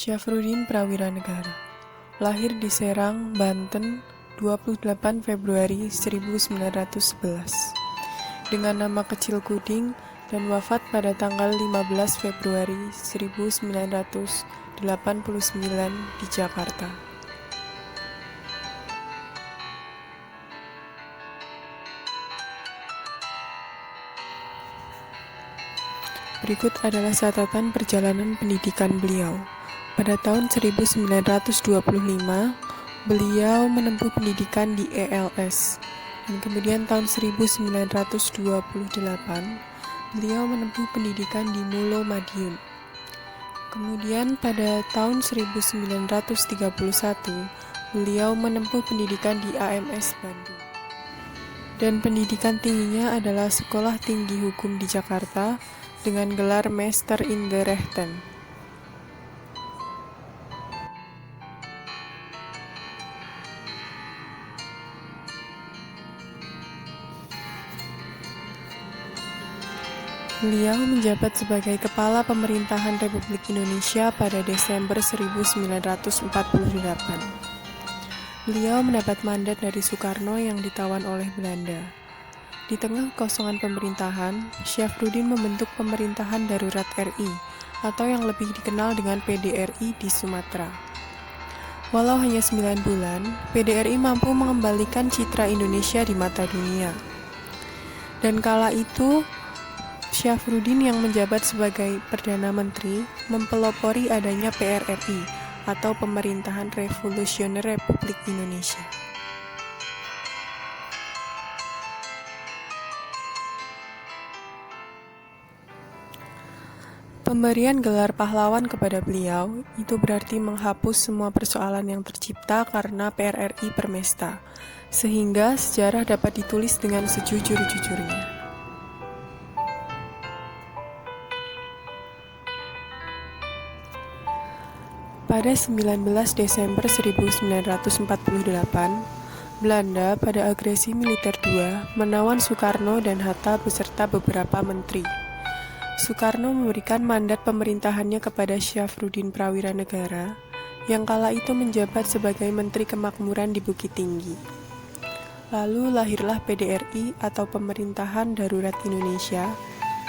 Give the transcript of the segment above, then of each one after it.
Syafruddin Prawiranegara, lahir di Serang, Banten, 28 Februari 1911, dengan nama kecil Kuding dan wafat pada tanggal 15 Februari 1989 di Jakarta. Berikut adalah catatan perjalanan pendidikan beliau. Pada tahun 1925, beliau menempuh pendidikan di ELS, dan kemudian tahun 1928, beliau menempuh pendidikan di Mulo Madiun. Kemudian pada tahun 1931, beliau menempuh pendidikan di AMS Bandung. Dan pendidikan tingginya adalah Sekolah Tinggi Hukum di Jakarta dengan gelar Master in the Rechten. Beliau menjabat sebagai Kepala Pemerintahan Republik Indonesia pada Desember 1948. Beliau mendapat mandat dari Soekarno yang ditawan oleh Belanda. Di tengah kekosongan pemerintahan, Syafruddin membentuk Pemerintahan Darurat RI, atau yang lebih dikenal dengan PDRI di Sumatera. Walau hanya 9 bulan, PDRI mampu mengembalikan citra Indonesia di mata dunia. Dan kala itu, Syafruddin yang menjabat sebagai Perdana Menteri mempelopori adanya PRRI, atau Pemerintahan Revolusioner Republik Indonesia. Pemberian gelar pahlawan kepada beliau itu berarti menghapus semua persoalan yang tercipta karena PRRI Permesta, sehingga sejarah dapat ditulis dengan sejujur-jujurnya. Pada 19 Desember 1948, Belanda pada agresi militer II menawan Soekarno dan Hatta beserta beberapa menteri. Soekarno memberikan mandat pemerintahannya kepada Syafruddin Prawiranegara yang kala itu menjabat sebagai Menteri Kemakmuran di Bukit Tinggi. Lalu lahirlah PDRI atau Pemerintahan Darurat Indonesia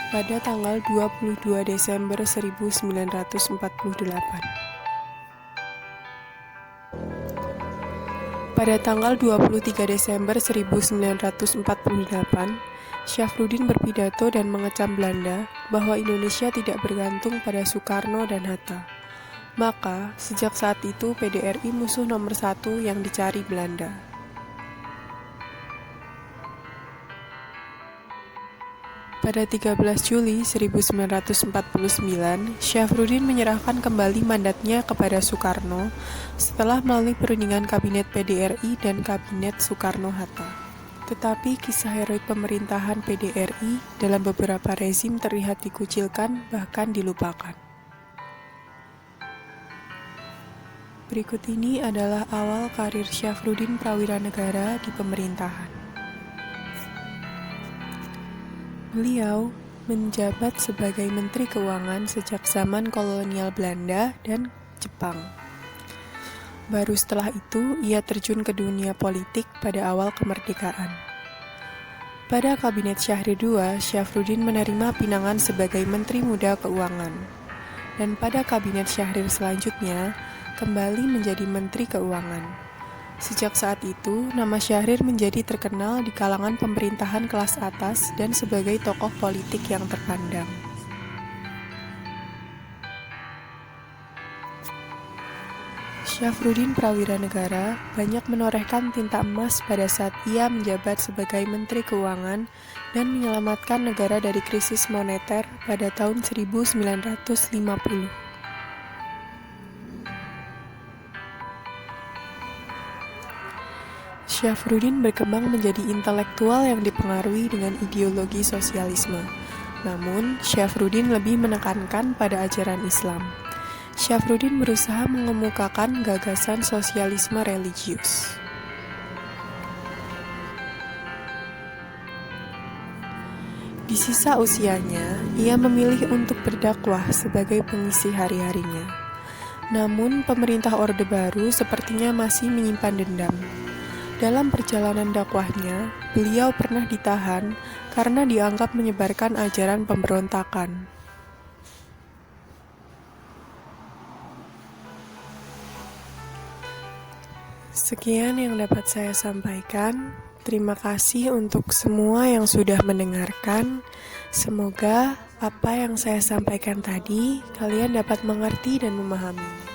pada tanggal 22 Desember 1948. Pada tanggal 23 Desember 1948, Syafruddin berpidato dan mengecam Belanda bahwa Indonesia tidak bergantung pada Soekarno dan Hatta. Maka, sejak saat itu PDRI musuh nomor 1 yang dicari Belanda. Pada 13 Juli 1949, Syafruddin menyerahkan kembali mandatnya kepada Soekarno setelah melalui perundingan Kabinet PDRI dan Kabinet Soekarno-Hatta. Tetapi kisah heroik pemerintahan PDRI dalam beberapa rezim terlihat dikucilkan bahkan dilupakan. Berikut ini adalah awal karir Syafruddin Prawiranegara di pemerintahan. Beliau menjabat sebagai Menteri Keuangan sejak zaman kolonial Belanda dan Jepang. Baru setelah itu, ia terjun ke dunia politik pada awal kemerdekaan. Pada Kabinet Syahrir II, Syafruddin menerima pinangan sebagai Menteri Muda Keuangan. Dan pada Kabinet Syahrir selanjutnya, kembali menjadi Menteri Keuangan. Sejak saat itu, nama Syahrir menjadi terkenal di kalangan pemerintahan kelas atas dan sebagai tokoh politik yang terpandang. Syafruddin Prawiranegara banyak menorehkan tinta emas pada saat ia menjabat sebagai Menteri Keuangan dan menyelamatkan negara dari krisis moneter pada tahun 1950. Syafruddin berkembang menjadi intelektual yang dipengaruhi dengan ideologi sosialisme. Namun, Syafruddin lebih menekankan pada ajaran Islam. Syafruddin berusaha mengemukakan gagasan sosialisme religius. Di sisa usianya, ia memilih untuk berdakwah sebagai pengisi hari-harinya. Namun, pemerintah Orde Baru sepertinya masih menyimpan dendam. Dalam perjalanan dakwahnya, beliau pernah ditahan karena dianggap menyebarkan ajaran pemberontakan. Sekian yang dapat saya sampaikan. Terima kasih untuk semua yang sudah mendengarkan. Semoga apa yang saya sampaikan tadi kalian dapat mengerti dan memahami.